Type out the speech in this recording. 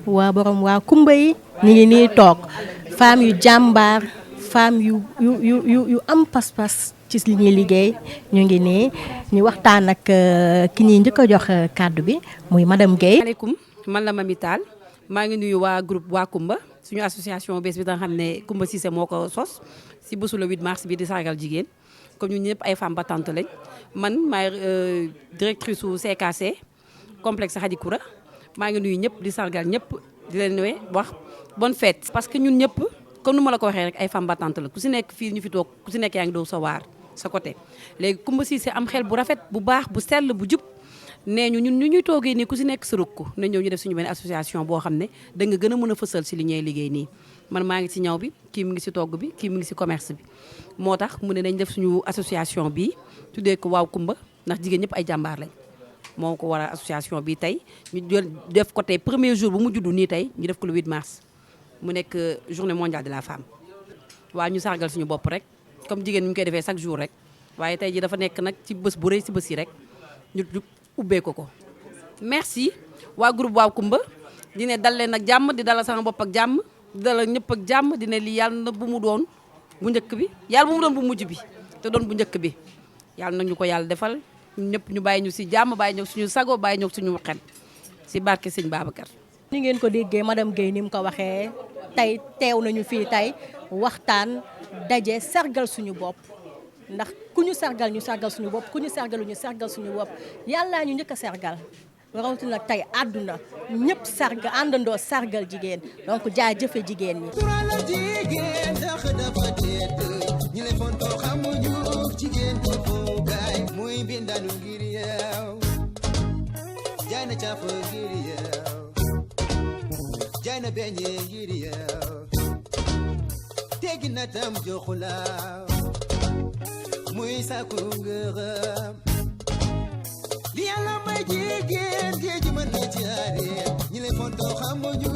waa borom waa kumba yi ñu ngi nii toog femme yu jàmbaar femme yu am pas-pas ci li ñuy liggéey ñu ngi nii ñu waxtaan ak ki ñuy njëkk a jox kàddu bi muy madame Guèye. maaleykum man la Mamy Tall maa ngi nuyu waa groupe waa Kumba suñu association bees bi nga xam ne Kumba Cissé moo ko sos si bésu le 8 mars bi di sargal jigéen comme ñun ñëpp ay femmes battantes lañ man maay directrice su CKC complexe Khady Koura maa ngi nuyu ñëpp di sargal ñëpp di leen nuyu wax bonne fête. parce que ñun ñëpp comme nu ma la ko waxee rek ay femmes battantes la ku si nekk fii ñu fi toog ku si nekk yaa ngi doon sa waar sa côté léegi Kumba Cissé am xel bu rafet bu baax bu sell bu jub. nee ñu ñun ñu ñuy toogee nii ku si nekk sa rukk na ñëw ñu def suñu benn association boo xam ne da nga gën a mën a fësal si li ñuy liggéey nii man maa ngi si ñaw bi kii mu ngi si togg bi kii mu ngi si commerce bi moo tax mu ne nañ def suñu association bi tuddee ko waaw Kumba ndax jigéen ñëpp ay jàmbaar lañ moo ko waral association bi tey ñu def ko tey premier jour bu mu juddu nii tey ñu def ko le 8 mars mu nekk journée mondiale de la femme waaw ñu sargal suñu bopp rek comme jigéen ñu koy defee chaque jour rek waaye tey ji dafa nekk nag ci bés bu rëy si bés yi rek ñu ubbee ko merci waa groupe waaw Kumba di ne dal leen ak jàmm di dalal sama bopp ak jàmm di dalal ñëpp ak jàmm di ne lii yàlla na bu mu doon bu njëkk bi yàlla bu mu doon bu mujj bi te doon bu njëkk bi yàlla na ñu ko yàlla defal ñun ñëpp ñu bàyyi ñu si jàmm bàyyi ñu suñu sago bàyyi ñu suñu xel si barke sëñ Babacar. ni ngeen ko déggee madame Guèye ni mu ko waxee tey teew nañu fii tey waxtaan daje sargal suñu bopp. ndax ku ñu sargal ñu sargal suñu bopp ku ñu sargalu ñu sargal suñu bopp yàllaa ñu njëkk a sargal rawatina nag tey àdduna ñëpp sargal àndandoo sargal jigéen donc jaajëfe jigéen ñi. turala jigéen ndax dafa tedd ñi le fonto xamuñu jigéen ko foogaay muy bindanu ngir yow jaay na caaf ngir yow jaay na beñe ngir yow teggi na tam joxulaaw muy sakku ngërëm li yàlla may jigéen géej mën na jaaree ñi lay fonto xamuñu